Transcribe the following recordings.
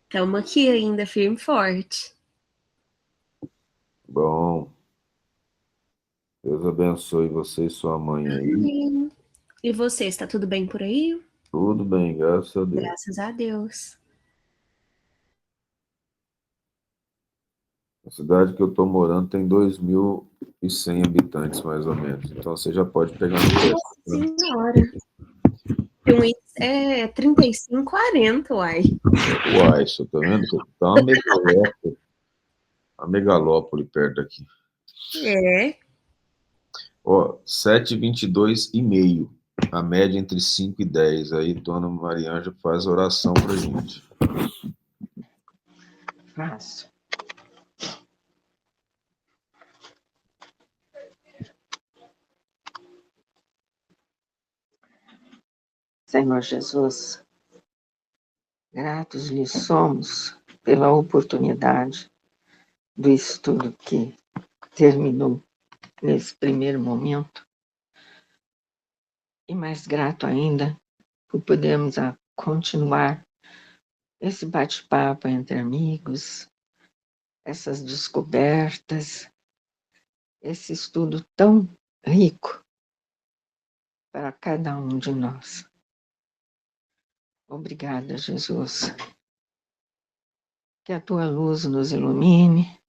Estamos aqui ainda, firme e forte. Bom, Deus abençoe você e sua mãe aí. Amém. E você, está tudo bem por aí? Tudo bem, graças a Deus. Graças a Deus. A cidade que eu estou morando tem 2.100 habitantes, mais ou menos. Então você já pode pegar um Nossa senhora. E um índice é 35, 40, uai. Uai, isso tá vendo? Tá uma megalópole perto aqui. É. Ó, 7,22,5. A média entre 5 e 10. Aí, dona Marianja faz oração pra gente. Faço. Senhor Jesus, gratos lhe somos pela oportunidade do estudo que terminou nesse primeiro momento, e mais grato ainda por podermos continuar esse bate-papo entre amigos, essas descobertas, esse estudo tão rico para cada um de nós. Obrigada, Jesus. Que a tua luz nos ilumine,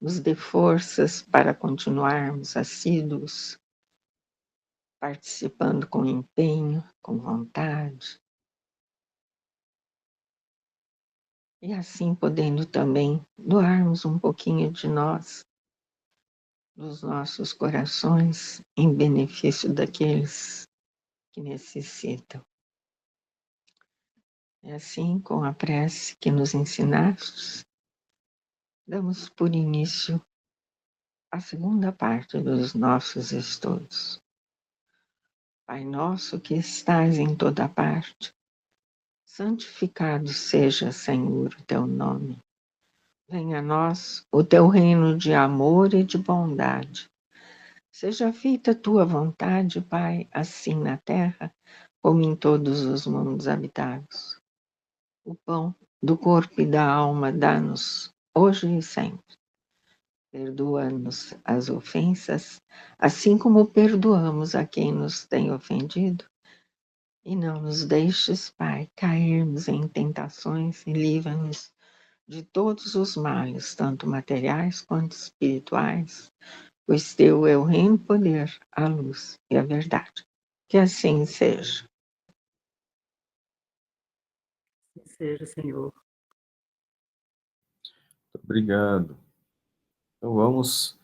nos dê forças para continuarmos assíduos, participando com empenho, com vontade. E assim podendo também doarmos um pouquinho de nós, dos nossos corações, em benefício daqueles que necessitam. E assim, com a prece que nos ensinaste, damos por início a segunda parte dos nossos estudos. Pai nosso que estás em toda parte, santificado seja, Senhor, o teu nome. Venha a nós o teu reino de amor e de bondade. Seja feita a tua vontade, Pai, assim na terra como em todos os mundos habitados. O pão do corpo e da alma dá-nos hoje e sempre. Perdoa-nos as ofensas, assim como perdoamos a quem nos tem ofendido. E não nos deixes, Pai, cairmos em tentações e livra-nos de todos os males, tanto materiais quanto espirituais, pois teu é o reino, o poder, a luz e a verdade. Que assim seja. Que seja, Senhor. Obrigado. Então vamos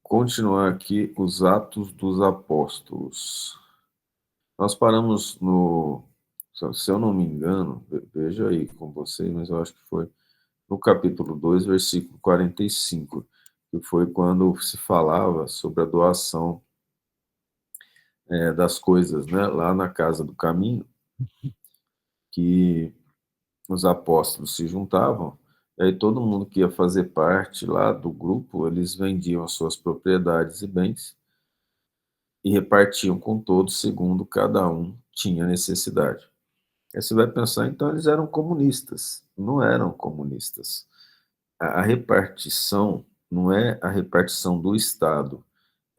continuar aqui os Atos dos Apóstolos. Nós paramos no, se eu não me engano, veja aí com vocês, mas eu acho que foi no capítulo 2, versículo 45, que foi quando se falava sobre a doação das coisas, né, lá na Casa do Caminho, que os apóstolos se juntavam, e aí todo mundo que ia fazer parte lá do grupo, eles vendiam as suas propriedades e bens e repartiam com todos segundo cada um tinha necessidade. Aí você vai pensar, então eles eram comunistas. Não eram comunistas. A repartição não é a repartição do Estado.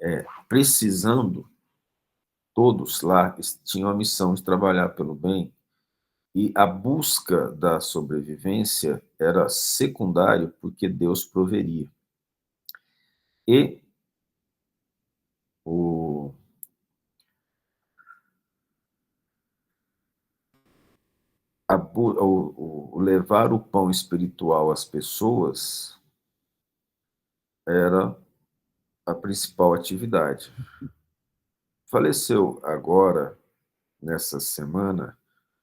É precisando, todos lá tinham a missão de trabalhar pelo bem, e a busca da sobrevivência era secundário porque Deus proveria. E o, o levar o pão espiritual às pessoas era a principal atividade. Faleceu agora, nessa semana,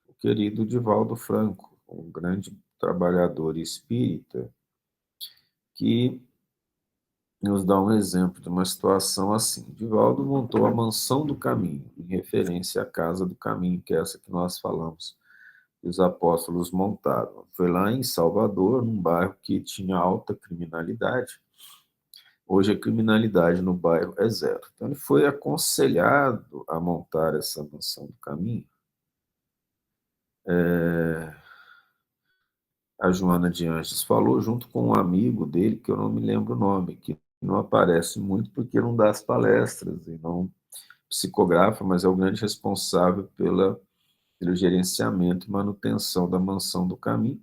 o querido Divaldo Franco, um grande trabalhador espírita, que nos dá um exemplo de uma situação assim. Divaldo montou a Mansão do Caminho, em referência à Casa do Caminho, que é essa que nós falamos, que os apóstolos montaram. Foi lá em Salvador, num bairro que tinha alta criminalidade. Hoje a criminalidade no bairro é zero. Então ele foi aconselhado a montar essa Mansão do Caminho A Joana de Anjos falou junto com um amigo dele, que eu não me lembro o nome, que não aparece muito porque não dá as palestras e não psicografa, mas é o grande responsável pelo gerenciamento e manutenção da Mansão do Caminho.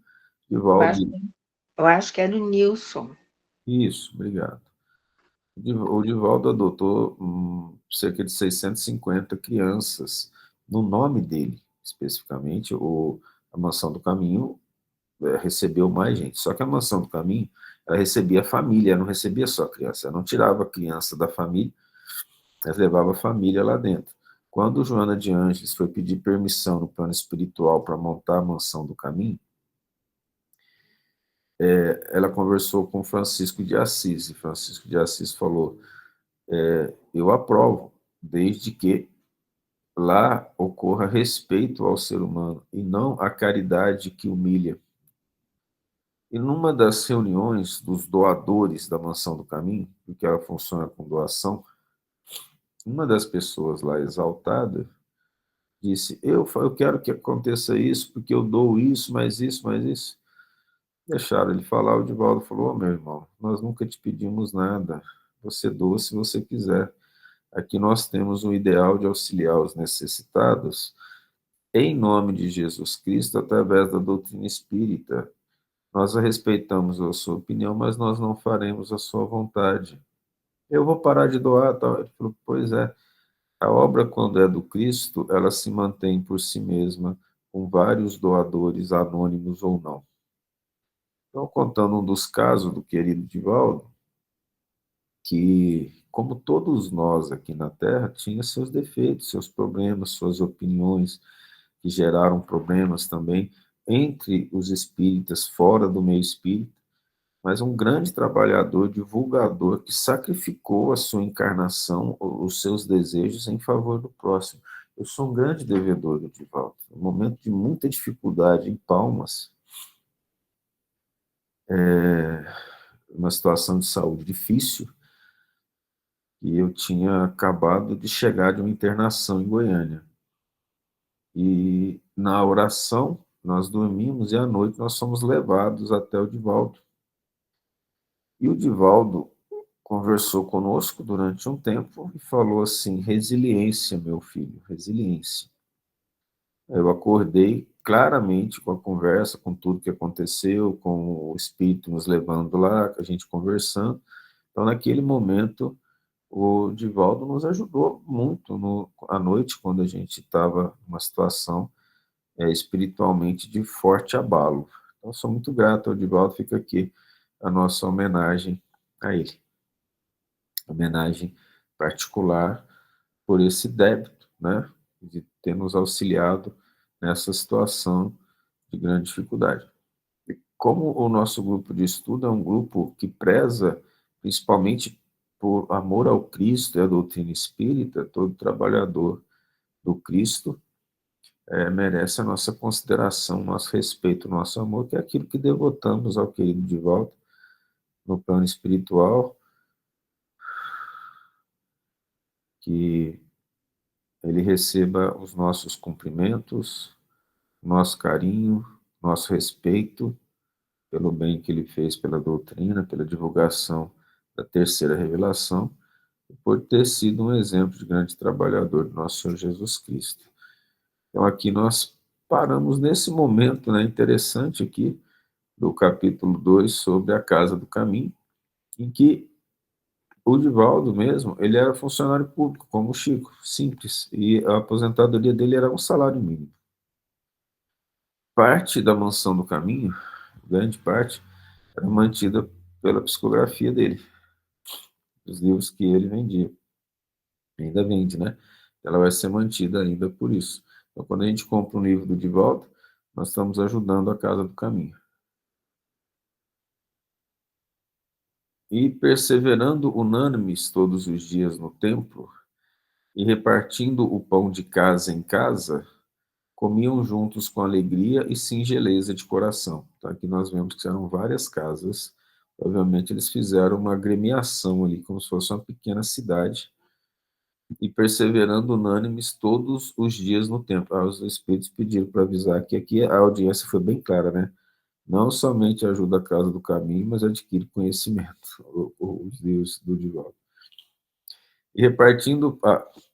Eu acho, Divaldo, eu acho que era o Nilson. isso, obrigado. O Divaldo adotou cerca de 650 crianças no nome dele, especificamente. A Mansão do Caminho recebeu mais gente. Só que a Mansão do Caminho, ela recebia a família, não recebia só a criança. Ela não tirava a criança da família, mas levava a família lá dentro. Quando Joana de Ângeles foi pedir permissão no plano espiritual para montar a Mansão do Caminho, ela conversou com Francisco de Assis, e Francisco de Assis falou, eu aprovo, desde que lá ocorra respeito ao ser humano e não a caridade que humilha. E numa das reuniões dos doadores da Mansão do Caminho, porque ela funciona com doação, uma das pessoas lá exaltada disse, eu quero que aconteça isso, porque eu dou isso, mais isso, mais isso. Deixaram ele falar, o Divaldo falou, meu irmão, nós nunca te pedimos nada, você doa se você quiser. Aqui nós temos um ideal de auxiliar os necessitados em nome de Jesus Cristo, através da doutrina espírita. Nós respeitamos a sua opinião, mas nós não faremos a sua vontade. Eu vou parar de doar, tal. Ele falou, pois é, a obra, quando é do Cristo, ela se mantém por si mesma, com vários doadores, anônimos ou não. Então, contando um dos casos do querido Divaldo, que, como todos nós aqui na Terra, tinha seus defeitos, seus problemas, suas opiniões, que geraram problemas também entre os espíritas, fora do meio espírita, mas um grande trabalhador, divulgador, que sacrificou a sua encarnação, os seus desejos em favor do próximo. Eu sou um grande devedor do Divaldo. Um momento de muita dificuldade em Palmas, uma situação de saúde difícil, e eu tinha acabado de chegar de uma internação em Goiânia. E na oração, nós dormimos e à noite nós fomos levados até o Divaldo. E o Divaldo conversou conosco durante um tempo e falou assim, resiliência, meu filho, resiliência. Eu acordei claramente com a conversa, com tudo que aconteceu, com o espírito nos levando lá, a gente conversando. Então, naquele momento, o Divaldo nos ajudou muito à noite, quando a gente estava numa situação espiritualmente de forte abalo. Então, sou muito grato ao Divaldo, fica aqui a nossa homenagem a ele. Homenagem particular por esse débito, né, de ter nos auxiliado nessa situação de grande dificuldade. E como o nosso grupo de estudo é um grupo que preza principalmente por amor ao Cristo e à doutrina espírita, todo trabalhador do Cristo merece a nossa consideração, nosso respeito, nosso amor, que é aquilo que devotamos ao querido Divaldo no plano espiritual, que ele receba os nossos cumprimentos, nosso carinho, nosso respeito pelo bem que ele fez pela doutrina, pela divulgação da terceira revelação, e por ter sido um exemplo de grande trabalhador do nosso Senhor Jesus Cristo. Então aqui nós paramos nesse momento, né, interessante aqui, do capítulo 2 sobre a Casa do Caminho, em que o Divaldo mesmo, ele era funcionário público, como o Chico, simples, e a aposentadoria dele era um salário mínimo. Parte da Mansão do Caminho, grande parte, era mantida pela psicografia dele, os livros que ele vendia. Ainda vende, né? Ela vai ser mantida ainda por isso. Então, quando a gente compra um livro do Divaldo, nós estamos ajudando a Casa do Caminho. E perseverando unânimes todos os dias no templo, e repartindo o pão de casa em casa, comiam juntos com alegria e singeleza de coração. Então, aqui nós vemos que eram várias casas. Obviamente, eles fizeram uma agremiação ali, como se fosse uma pequena cidade, e perseverando unânimes todos os dias no templo. Os espíritos pediram para avisar que aqui a audiência foi bem clara, né? Não somente ajuda a causa do caminho, mas adquire conhecimento, os livros do Divaldo. E repartindo,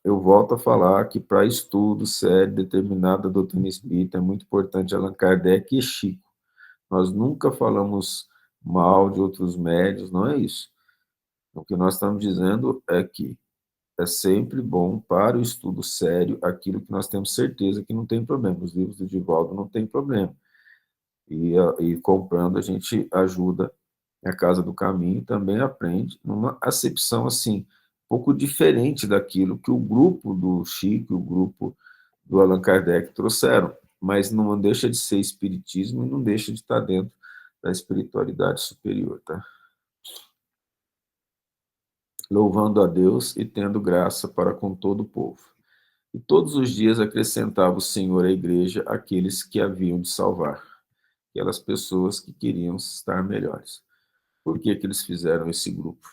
eu volto a falar que para estudo sério, determinada doutrina espírita, é muito importante Allan Kardec e Chico. Nós nunca falamos mal de outros médios, não é isso. O que nós estamos dizendo é que é sempre bom para o estudo sério aquilo que nós temos certeza que não tem problema. Os livros do Divaldo não tem problema. E comprando a gente ajuda a Casa do Caminho, também aprende numa acepção assim, um pouco diferente daquilo que o grupo do Chico, o grupo do Allan Kardec trouxeram, mas não deixa de ser espiritismo e não deixa de estar dentro da espiritualidade superior, tá? Louvando a Deus e tendo graça para com todo o povo. E todos os dias acrescentava o Senhor à igreja aqueles que haviam de salvar, aquelas pessoas que queriam estar melhores. Por que que eles fizeram esse grupo?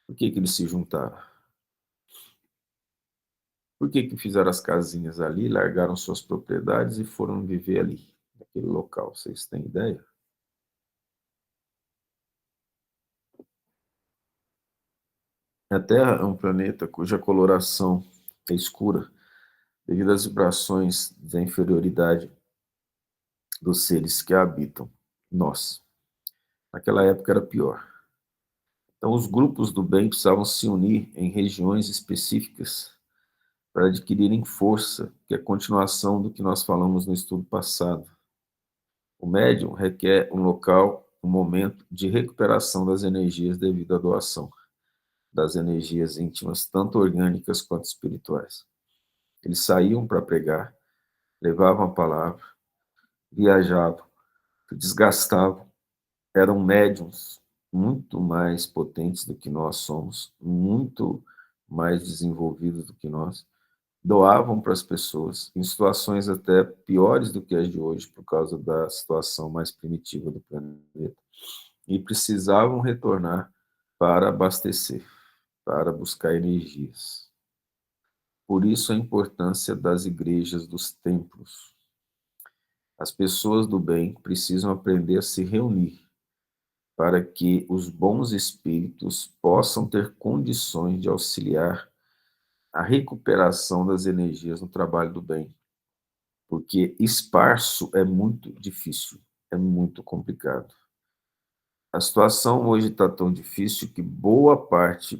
Por que que eles se juntaram? Por que que fizeram as casinhas ali, largaram suas propriedades e foram viver ali, naquele local? Vocês têm ideia? A Terra é um planeta cuja coloração é escura devido às vibrações da inferioridade dos seres que a habitam, nós. Naquela época era pior. Então, os grupos do bem precisavam se unir em regiões específicas para adquirirem força, que é a continuação do que nós falamos no estudo passado. O médium requer um local, um momento de recuperação das energias devido à doação das energias íntimas, tanto orgânicas quanto espirituais. Eles saíam para pregar, levavam a palavra, viajavam, se desgastavam, eram médiums muito mais potentes do que nós somos, muito mais desenvolvidos do que nós, doavam para as pessoas em situações até piores do que as de hoje, por causa da situação mais primitiva do planeta, e precisavam retornar para abastecer, para buscar energias. Por isso a importância das igrejas, dos templos. As pessoas do bem precisam aprender a se reunir para que os bons espíritos possam ter condições de auxiliar a recuperação das energias no trabalho do bem. Porque esparso é muito difícil, é muito complicado. A situação hoje está tão difícil que boa parte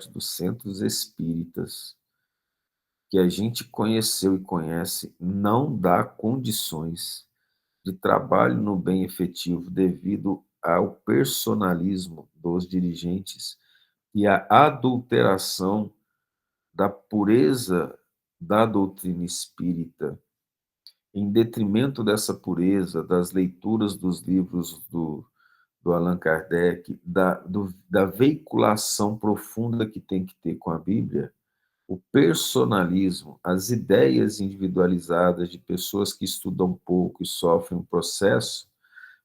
dos centros espíritas que a gente conheceu e conhece não dá condições de trabalho no bem efetivo devido ao personalismo dos dirigentes e à adulteração da pureza da doutrina espírita, em detrimento dessa pureza, das leituras dos livros do Allan Kardec, da veiculação profunda que tem que ter com a Bíblia, o personalismo, as ideias individualizadas de pessoas que estudam pouco e sofrem um processo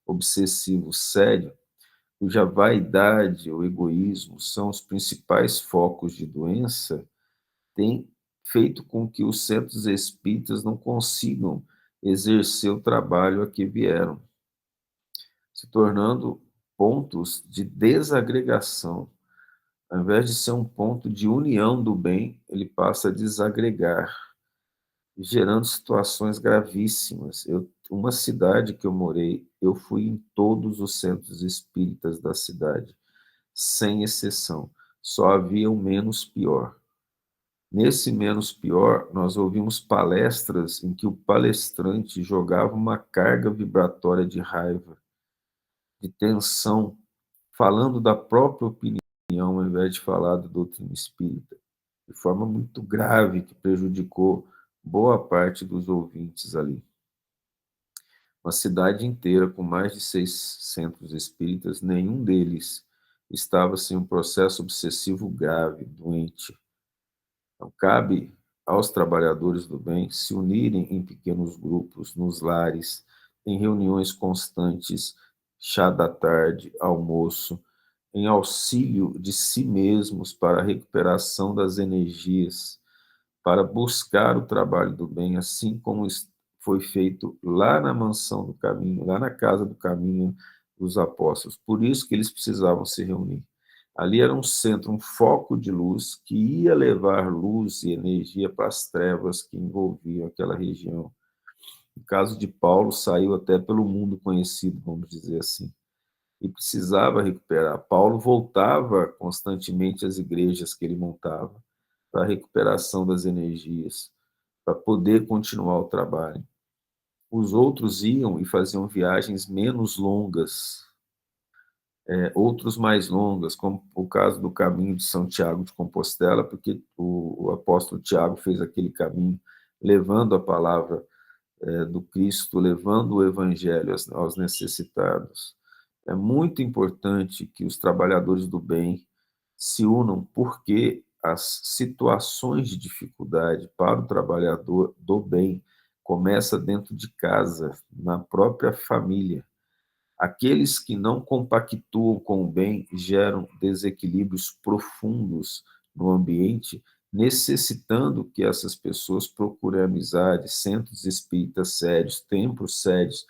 obsessivo sério, cuja vaidade ou egoísmo são os principais focos de doença, tem feito com que os centros espíritas não consigam exercer o trabalho a que vieram, se tornando pontos de desagregação. Ao invés de ser um ponto de união do bem, ele passa a desagregar, gerando situações gravíssimas. Uma cidade que eu morei, eu fui em todos os centros espíritas da cidade, sem exceção. Só havia o menos pior. Nesse menos pior, nós ouvimos palestras em que o palestrante jogava uma carga vibratória de raiva, de tensão, falando da própria opinião, ao invés de falar da doutrina espírita, de forma muito grave, que prejudicou boa parte dos ouvintes ali. Uma cidade inteira com mais de 600 espíritas, nenhum deles estava sem um processo obsessivo grave, doente. Então, cabe aos trabalhadores do bem se unirem em pequenos grupos, nos lares, em reuniões constantes, chá da tarde, almoço, em auxílio de si mesmos para a recuperação das energias, para buscar o trabalho do bem, assim como foi feito lá na mansão do caminho, lá na casa do caminho dos apóstolos. Por isso que eles precisavam se reunir. Ali era um centro, um foco de luz que ia levar luz e energia para as trevas que envolviam aquela região. No caso de Paulo, saiu até pelo mundo conhecido, vamos dizer assim, e precisava recuperar. Paulo voltava constantemente às igrejas que ele montava para a recuperação das energias, para poder continuar o trabalho. Os outros iam e faziam viagens menos longas, outros mais longas, como o caso do caminho de São Tiago de Compostela, porque o apóstolo Tiago fez aquele caminho levando a palavra do Cristo, levando o evangelho aos necessitados. É muito importante que os trabalhadores do bem se unam, porque as situações de dificuldade para o trabalhador do bem começa dentro de casa, na própria família. Aqueles que não compactuam com o bem geram desequilíbrios profundos no ambiente, necessitando que essas pessoas procurem amizade, centros espíritas sérios, templos sérios,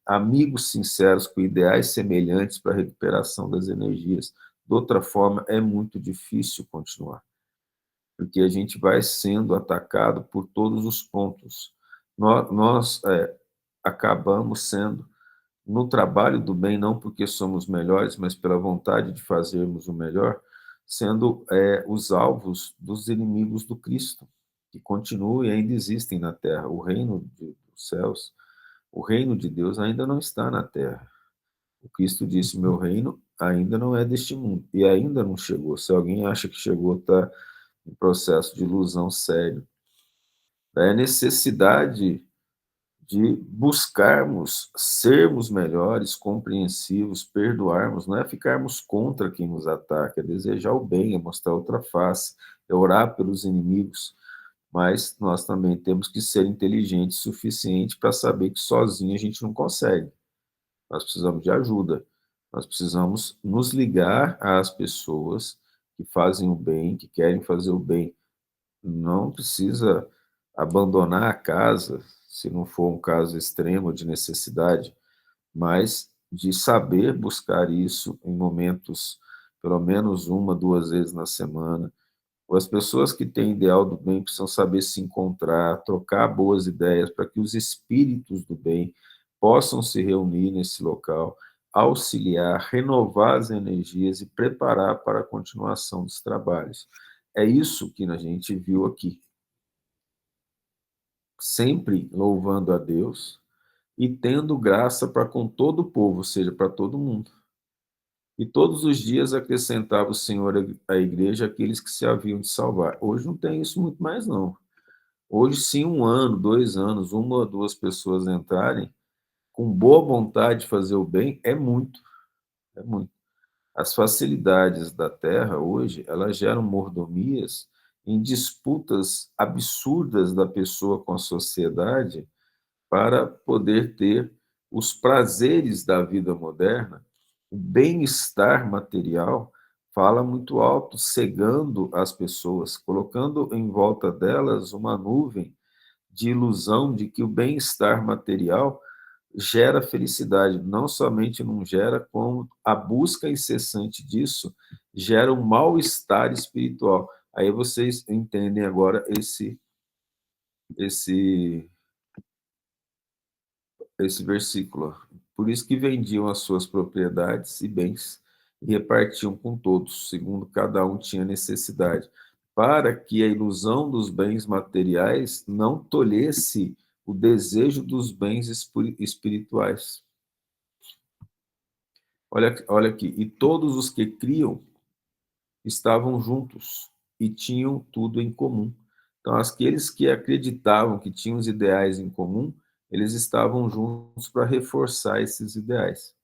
amigos sinceros com ideais semelhantes para a recuperação das energias. De outra forma, é muito difícil continuar, porque a gente vai sendo atacado por todos os pontos. Nós acabamos sendo, no trabalho do bem, não porque somos melhores, mas pela vontade de fazermos o melhor, sendo os alvos dos inimigos do Cristo, que continuam e ainda existem na Terra. O reino dos céus, o reino de Deus ainda não está na Terra. O Cristo disse, meu reino ainda não é deste mundo, e ainda não chegou. Se alguém acha que chegou, está em processo de ilusão sério. É necessidade de buscarmos sermos melhores, compreensivos, perdoarmos, não é ficarmos contra quem nos ataca, é desejar o bem, é mostrar outra face, é orar pelos inimigos, mas nós também temos que ser inteligentes o suficiente para saber que sozinho a gente não consegue. Nós precisamos de ajuda, nós precisamos nos ligar às pessoas que fazem o bem, que querem fazer o bem. Não precisa abandonar a casa, se não for um caso extremo de necessidade, mas de saber buscar isso em momentos, pelo menos uma, duas vezes na semana. As pessoas que têm ideal do bem precisam saber se encontrar, trocar boas ideias para que os espíritos do bem possam se reunir nesse local, auxiliar, renovar as energias e preparar para a continuação dos trabalhos. É isso que a gente viu aqui. Sempre louvando a Deus e tendo graça para com todo o povo, ou seja, para todo mundo. E todos os dias acrescentava o Senhor à igreja aqueles que se haviam de salvar. Hoje não tem isso muito mais, não. Hoje, sim, 1 ano, 2 anos, 1 ou 2 pessoas entrarem com boa vontade de fazer o bem, é muito, é muito. As facilidades da terra hoje, elas geram mordomias em disputas absurdas da pessoa com a sociedade para poder ter os prazeres da vida moderna. O bem-estar material fala muito alto, cegando as pessoas, colocando em volta delas uma nuvem de ilusão de que o bem-estar material gera felicidade. Não somente não gera, como a busca incessante disso gera um mal-estar espiritual. Aí vocês entendem agora esse versículo. Por isso que vendiam as suas propriedades e bens e repartiam com todos, segundo cada um tinha necessidade, para que a ilusão dos bens materiais não tolhesse o desejo dos bens espirituais. Olha aqui, e todos os que criam estavam juntos e tinham tudo em comum. Então, aqueles que acreditavam que tinham os ideais em comum, eles estavam juntos para reforçar esses ideais.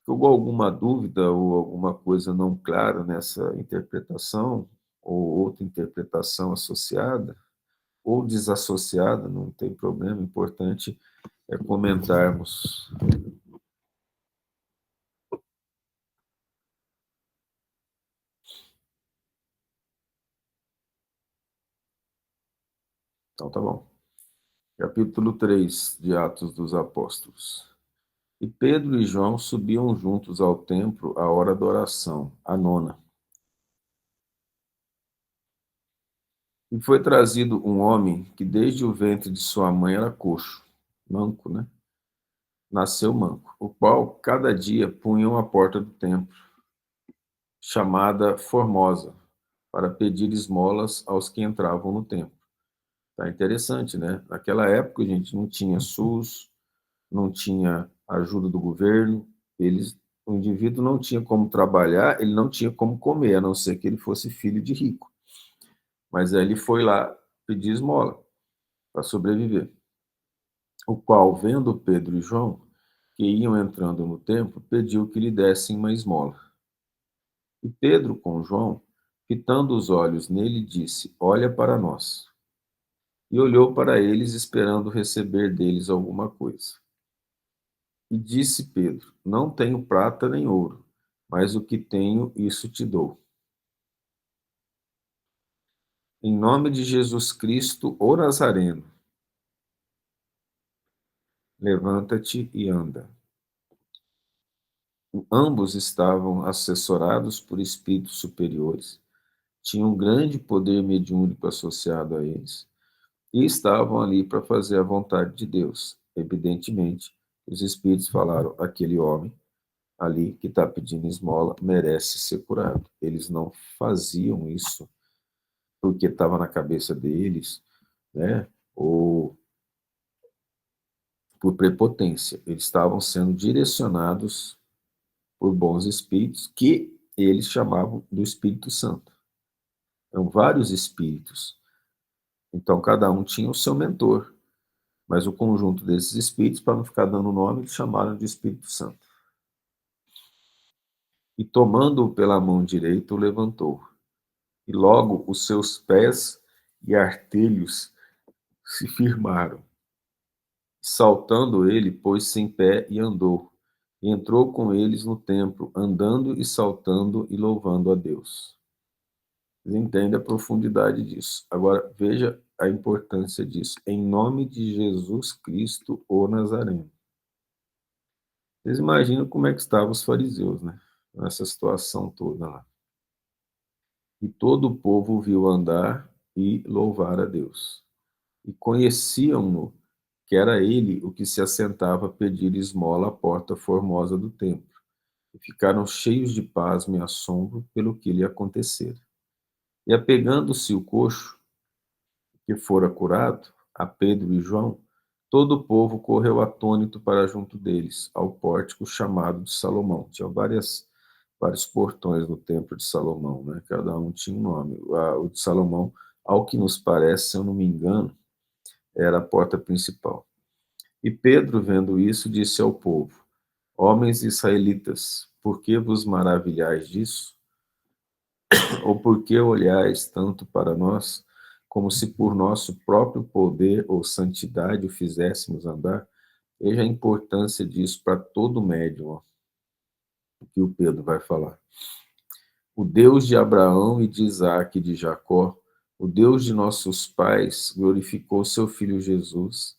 Ficou alguma dúvida ou alguma coisa não clara nessa interpretação, ou outra interpretação associada, ou desassociada, não tem problema, o importante é comentarmos. Então tá bom. Capítulo 3 de Atos dos Apóstolos. E Pedro e João subiam juntos ao templo à hora da oração, a nona. E foi trazido um homem que desde o ventre de sua mãe era coxo, manco, né? Nasceu manco, o qual cada dia punham à porta do templo, chamada Formosa, para pedir esmolas aos que entravam no templo. Tá interessante, né? Naquela época, a gente não tinha SUS, não tinha ajuda do governo, o indivíduo não tinha como trabalhar, ele não tinha como comer, a não ser que ele fosse filho de rico. Mas aí ele foi lá pedir esmola para sobreviver. O qual, vendo Pedro e João, que iam entrando no templo, pediu que lhe dessem uma esmola. E Pedro, com João, fitando os olhos nele, disse: Olha para nós. E olhou para eles, esperando receber deles alguma coisa. E disse Pedro: Não tenho prata nem ouro, mas o que tenho, isso te dou. Em nome de Jesus Cristo, o Nazareno, levanta-te e anda. Ambos estavam assessorados por espíritos superiores, tinham um grande poder mediúnico associado a eles, e estavam ali para fazer a vontade de Deus. Evidentemente, os espíritos falaram: aquele homem ali que está pedindo esmola merece ser curado. Eles não faziam isso porque estava na cabeça deles, né? Ou por prepotência. Eles estavam sendo direcionados por bons espíritos que eles chamavam do Espírito Santo. Eram vários espíritos. Então, cada um tinha o seu mentor. Mas o conjunto desses espíritos, para não ficar dando nome, eles chamaram de Espírito Santo. E tomando-o pela mão direita, o levantou. E logo os seus pés e artelhos se firmaram. Saltando ele, pôs-se em pé e andou. E entrou com eles no templo, andando e saltando e louvando a Deus. Vocês entendem a profundidade disso. Agora, veja a importância disso. Em nome de Jesus Cristo, o Nazareno. Vocês imaginam como é que estavam os fariseus, né? Nessa situação toda lá. E todo o povo viu andar e louvar a Deus. E conheciam-no, que era ele o que se assentava a pedir esmola à porta formosa do templo. E ficaram cheios de pasmo e assombro pelo que lhe acontecera. E apegando-se o coxo, que fora curado, a Pedro e João, todo o povo correu atônito para junto deles, ao pórtico chamado de Salomão. Tinha vários portões no templo de Salomão, né? Cada um tinha um nome. O de Salomão, ao que nos parece, se eu não me engano, era a porta principal. E Pedro, vendo isso, disse ao povo: Homens israelitas, por que vos maravilhais disso? Ou por que olhais tanto para nós, como se por nosso próprio poder ou santidade o fizéssemos andar? Veja a importância disso para todo médium, ó, o que o Pedro vai falar. O Deus de Abraão e de Isaac e de Jacó, o Deus de nossos pais, glorificou seu Filho Jesus,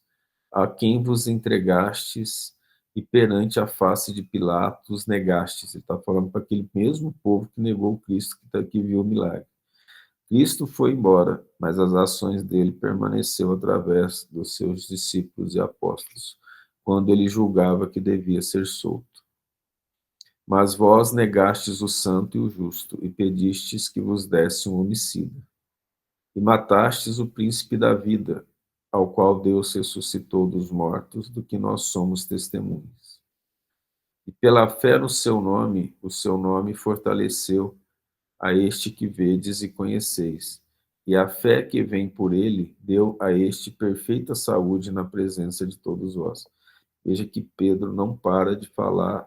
a quem vos entregastes e perante a face de Pilatos negastes. Ele está falando para aquele mesmo povo que negou o Cristo, que viu o milagre. Cristo foi embora, mas as ações dele permaneceu através dos seus discípulos e apóstolos, quando ele julgava que devia ser solto. Mas vós negastes o santo e o justo, e pedistes que vos desse um homicida. E matastes o príncipe da vida, ao qual Deus ressuscitou dos mortos, do que nós somos testemunhas. E pela fé no seu nome, o seu nome fortaleceu a este que vedes e conheceis. E a fé que vem por ele deu a este perfeita saúde na presença de todos vós. Veja que Pedro não para de falar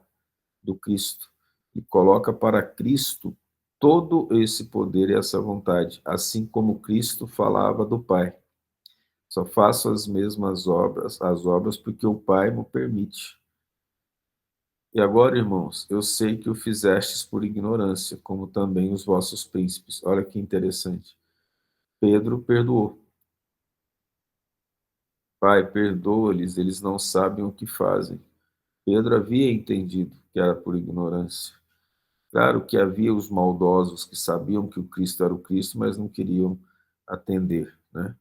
do Cristo e coloca para Cristo todo esse poder e essa vontade, assim como Cristo falava do Pai. Só faço as mesmas obras, as obras porque o Pai me permite. E agora, irmãos, eu sei que o fizestes por ignorância, como também os vossos príncipes. Olha que interessante. Pedro perdoou. Pai, perdoa-lhes, eles não sabem o que fazem. Pedro havia entendido que era por ignorância. Claro que havia os maldosos que sabiam que o Cristo era o Cristo, mas não queriam atender, né?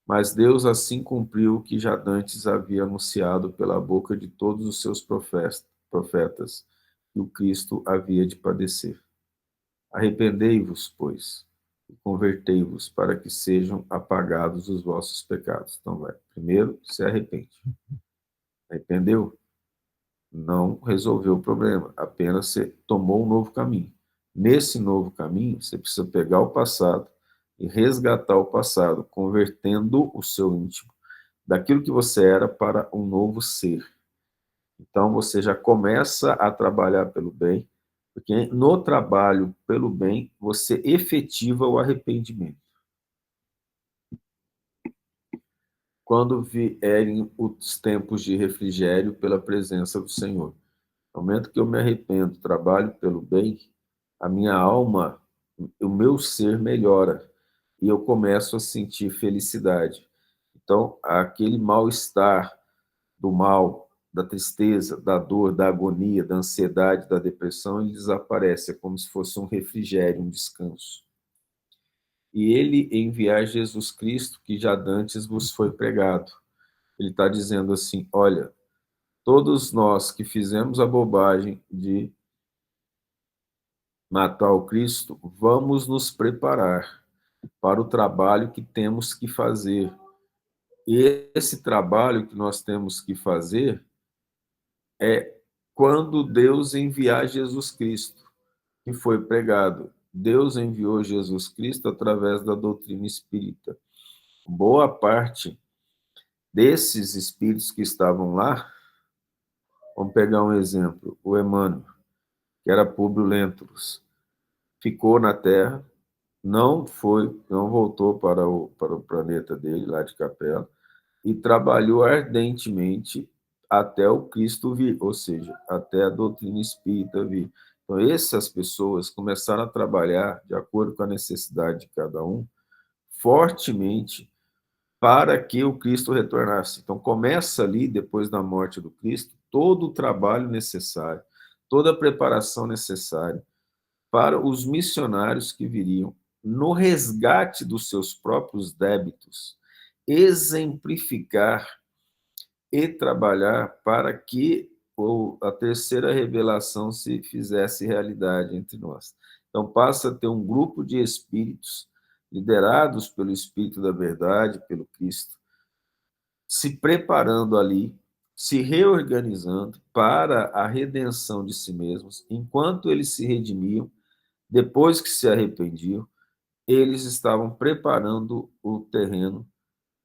Mas Deus assim cumpriu o que já dantes havia anunciado pela boca de todos os seus profetas, que o Cristo havia de padecer. Arrependei-vos, pois, e convertei-vos para que sejam apagados os vossos pecados. Então vai. Primeiro, se arrepende. Arrependeu? Não resolveu o problema, apenas você tomou um novo caminho. Nesse novo caminho, você precisa pegar o passado e resgatar o passado, convertendo o seu íntimo daquilo que você era para um novo ser. Então você já começa a trabalhar pelo bem, porque no trabalho pelo bem você efetiva o arrependimento. Quando vierem os tempos de refrigério pela presença do Senhor. No momento que eu me arrependo, trabalho pelo bem, a minha alma, o meu ser melhora e eu começo a sentir felicidade. Então, aquele mal-estar do mal, da tristeza, da dor, da agonia, da ansiedade, da depressão, ele desaparece, é como se fosse um refrigério, um descanso. E ele enviar Jesus Cristo, que já dantes vos foi pregado. Ele está dizendo assim, olha, todos nós que fizemos a bobagem de matar o Cristo, vamos nos preparar para o trabalho que temos que fazer. E esse trabalho que nós temos que fazer é quando Deus enviar Jesus Cristo, que foi pregado. Deus enviou Jesus Cristo através da doutrina espírita. Boa parte desses espíritos que estavam lá, vamos pegar um exemplo, o Emmanuel, que era Públio Lentulus, ficou na Terra, não voltou para o planeta dele, lá de Capela, e trabalhou ardentemente até o Cristo vir, ou seja, até a doutrina espírita vir. Então, essas pessoas começaram a trabalhar de acordo com a necessidade de cada um, fortemente, para que o Cristo retornasse. Então, começa ali, depois da morte do Cristo, todo o trabalho necessário, toda a preparação necessária para os missionários que viriam no resgate dos seus próprios débitos, exemplificar e trabalhar para que a terceira revelação se fizesse realidade entre nós. Então, passa a ter um grupo de espíritos liderados pelo Espírito da Verdade, pelo Cristo, se preparando ali, se reorganizando para a redenção de si mesmos, enquanto eles se redimiam, depois que se arrependiam, eles estavam preparando o terreno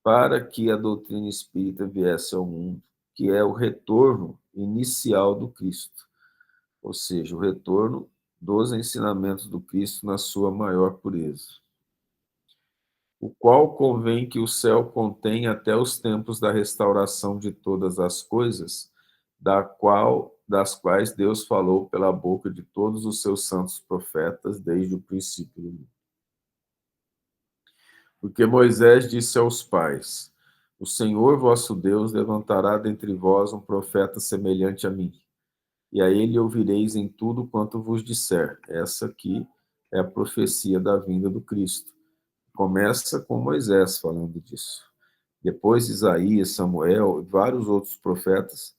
para que a doutrina espírita viesse ao mundo, que é o retorno inicial do Cristo, ou seja, o retorno dos ensinamentos do Cristo na sua maior pureza. O qual convém que o céu contém até os tempos da restauração de todas as coisas, das quais Deus falou pela boca de todos os seus santos profetas desde o princípio do mundo. Porque Moisés disse aos pais: o Senhor vosso Deus levantará dentre vós um profeta semelhante a mim, e a ele ouvireis em tudo quanto vos disser. Essa aqui é a profecia da vinda do Cristo. Começa com Moisés falando disso. Depois Isaías, Samuel e vários outros profetas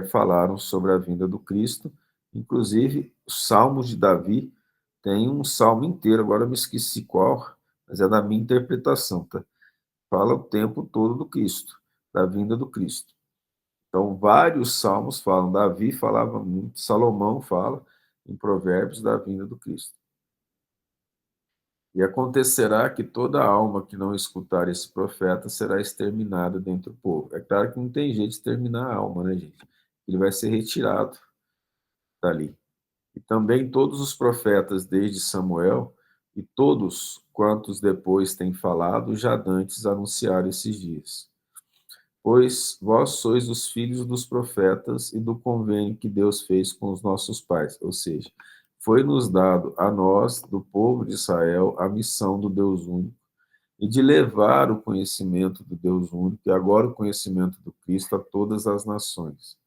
falaram sobre a vinda do Cristo. Inclusive, os Salmos de Davi tem um salmo inteiro, agora eu me esqueci qual, mas é da minha interpretação, tá? Fala o tempo todo do Cristo, da vinda do Cristo. Então, vários salmos falam, Davi falava muito, Salomão fala em Provérbios da vinda do Cristo. E acontecerá que toda alma que não escutar esse profeta será exterminada dentre o povo. É claro que não tem jeito de exterminar a alma, né, gente? Ele vai ser retirado dali. E também todos os profetas, desde Samuel, e todos quantos depois têm falado, já dantes anunciaram esses dias. Pois vós sois os filhos dos profetas e do convênio que Deus fez com os nossos pais. Ou seja, foi-nos dado a nós, do povo de Israel, a missão do Deus único, e de levar o conhecimento do Deus único e agora o conhecimento do Cristo a todas as nações.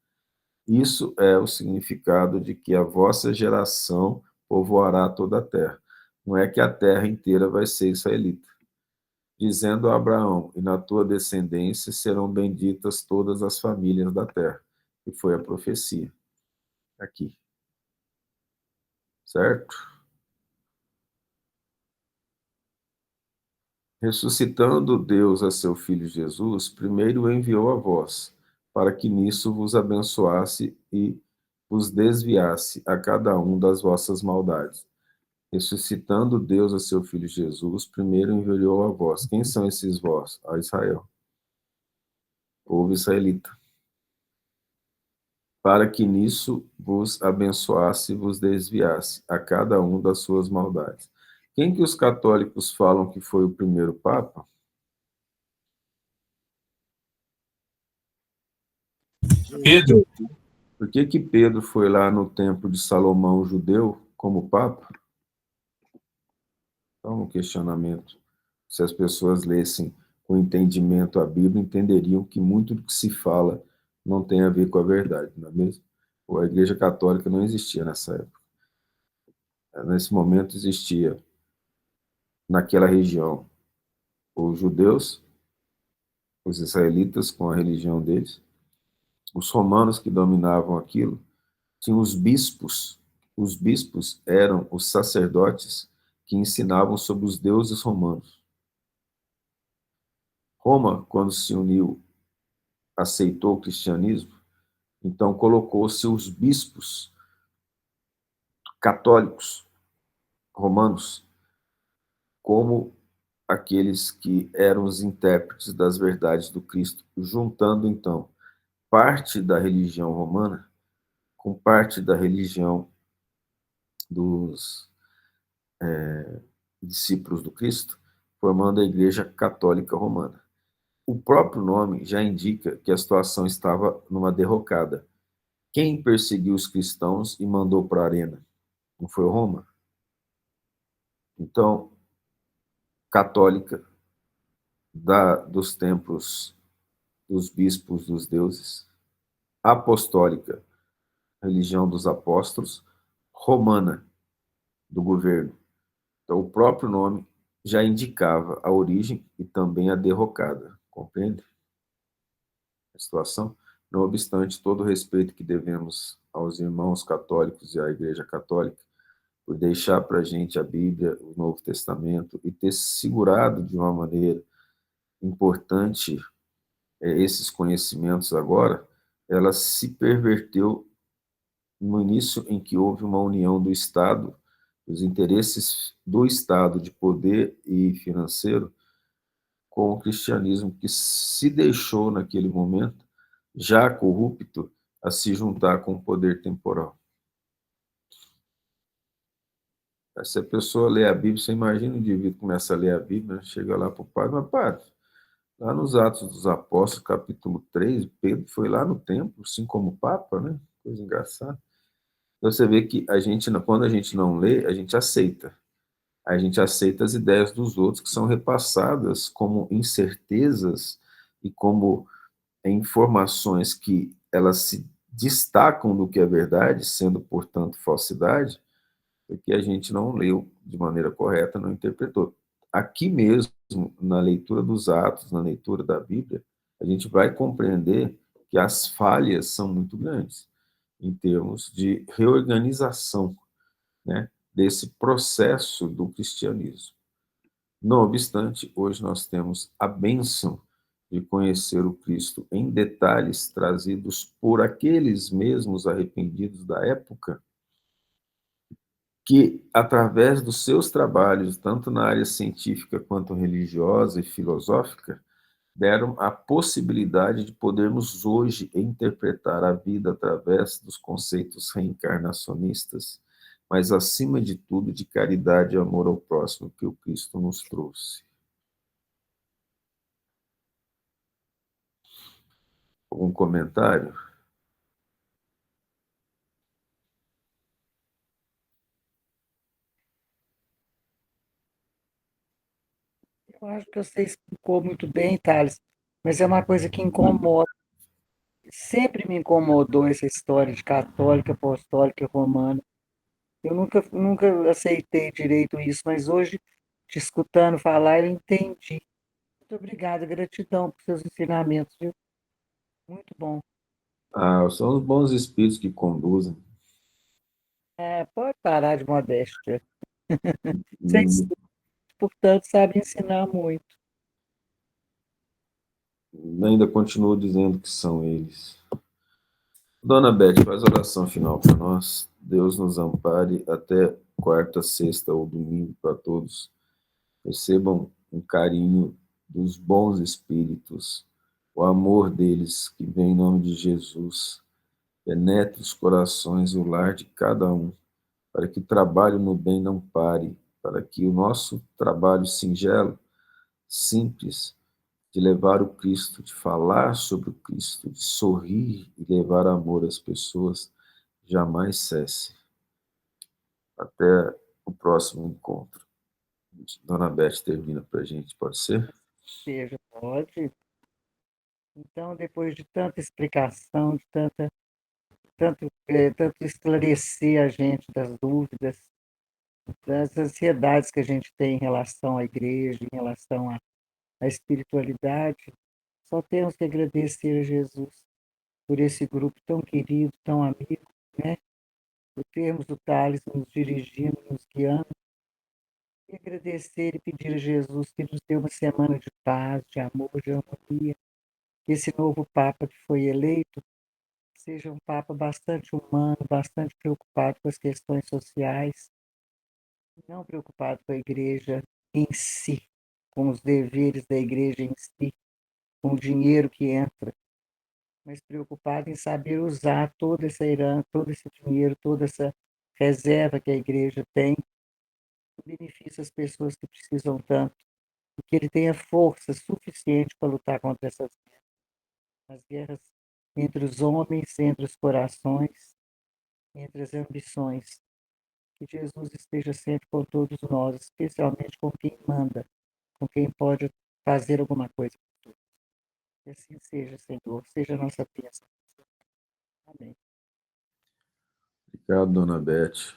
Isso é o significado de que a vossa geração povoará toda a terra. Não é que a terra inteira vai ser israelita. Dizendo a Abraão, e na tua descendência serão benditas todas as famílias da terra. Que foi a profecia. Aqui. Certo? Ressuscitando Deus a seu Filho Jesus, primeiro o enviou a vós, para que nisso vos abençoasse e vos desviasse a cada um das vossas maldades. Ressuscitando Deus a seu Filho Jesus, primeiro enviou a vós. Quem são esses vós? A Israel. Povo israelita. Para que nisso vos abençoasse e vos desviasse a cada um das suas maldades. Quem que os católicos falam que foi o primeiro Papa? Pedro. Por que que Pedro foi lá no templo de Salomão judeu como Papa? Então, um questionamento. Se as pessoas lessem com entendimento a Bíblia, entenderiam que muito do que se fala não tem a ver com a verdade, não é mesmo? Ou a Igreja Católica não existia nessa época. Nesse momento existia, naquela região, os judeus, os israelitas com a religião deles, os romanos que dominavam aquilo, tinham os bispos. Os bispos eram os sacerdotes que ensinavam sobre os deuses romanos. Roma, quando se uniu, aceitou o cristianismo, então colocou seus bispos católicos romanos como aqueles que eram os intérpretes das verdades do Cristo, juntando então parte da religião romana com parte da religião dos discípulos do Cristo, formando a Igreja Católica Romana. O próprio nome já indica que a situação estava numa derrocada. Quem perseguiu os cristãos e mandou para a arena? Não foi Roma? Então, católica, dos templos dos bispos dos deuses, apostólica, religião dos apóstolos, romana, do governo. Então, o próprio nome já indicava a origem e também a derrocada, compreende a situação? Não obstante todo o respeito que devemos aos irmãos católicos e à Igreja Católica, por deixar para a gente a Bíblia, o Novo Testamento, e ter segurado de uma maneira importante esses conhecimentos agora, ela se perverteu no início em que houve uma união do Estado, os interesses do Estado de poder e financeiro, com o cristianismo, que se deixou naquele momento, já corrupto, a se juntar com o poder temporal. Se a pessoa lê a Bíblia, você imagina o indivíduo começa a ler a Bíblia, chega lá para o padre, mas padre, lá nos Atos dos Apóstolos, capítulo 3, Pedro foi lá no templo, assim como Papa, né? Coisa engraçada. Então você vê que a gente, quando a gente não lê, a gente aceita. A gente aceita as ideias dos outros que são repassadas como incertezas e como informações que elas se destacam do que é verdade, sendo, portanto, falsidade, porque a gente não leu de maneira correta, não interpretou. Aqui mesmo, na leitura dos Atos, na leitura da Bíblia, a gente vai compreender que as falhas são muito grandes em termos de reorganização, né, desse processo do cristianismo. Não obstante, hoje nós temos a bênção de conhecer o Cristo em detalhes trazidos por aqueles mesmos arrependidos da época, que, através dos seus trabalhos, tanto na área científica quanto religiosa e filosófica, deram a possibilidade de podermos hoje interpretar a vida através dos conceitos reencarnacionistas, mas, acima de tudo, de caridade e amor ao próximo que o Cristo nos trouxe. Algum comentário? Eu acho que você explicou muito bem, Thales, mas é uma coisa que incomoda. Sempre me incomodou essa história de católica, apostólica, romana. Eu nunca aceitei direito isso, mas hoje, te escutando falar, eu entendi. Muito obrigada, gratidão por seus ensinamentos, viu? Muito bom. Ah, são os bons espíritos que conduzem. É, pode parar de modéstia. Vocês, Hum, portanto, sabem ensinar muito. Ainda continuo dizendo que são eles. Dona Beth, faz a oração final para nós. Deus nos ampare até quarta, sexta ou domingo para todos. Recebam um carinho dos bons espíritos, o amor deles que vem em nome de Jesus. Penetre os corações e o lar de cada um, para que o trabalho no bem não pare, para que o nosso trabalho singelo, simples, de levar o Cristo, de falar sobre o Cristo, de sorrir e levar amor às pessoas, jamais cesse. Até o próximo encontro. Dona Beth termina para a gente, pode ser? Seja, pode. Então, depois de tanta explicação, de tanto esclarecer a gente das dúvidas, das ansiedades que a gente tem em relação à igreja, em relação à espiritualidade, só temos que agradecer a Jesus por esse grupo tão querido, tão amigo, né? Por termos o Thales nos dirigindo, nos guiando, e agradecer e pedir a Jesus que nos dê uma semana de paz, de amor, de harmonia, que esse novo Papa que foi eleito seja um Papa bastante humano, bastante preocupado com as questões sociais, não preocupado com a igreja em si, com os deveres da igreja em si, com o dinheiro que entra, mas preocupado em saber usar toda essa herança, todo esse dinheiro, toda essa reserva que a igreja tem, em benefício às pessoas que precisam tanto, e que ele tenha força suficiente para lutar contra essas guerras, as guerras entre os homens, entre os corações, entre as ambições. Que Jesus esteja sempre com todos nós, especialmente com quem manda, com quem pode fazer alguma coisa. Que assim seja, Senhor, seja a nossa bênção. Amém. Obrigado, Dona Beth.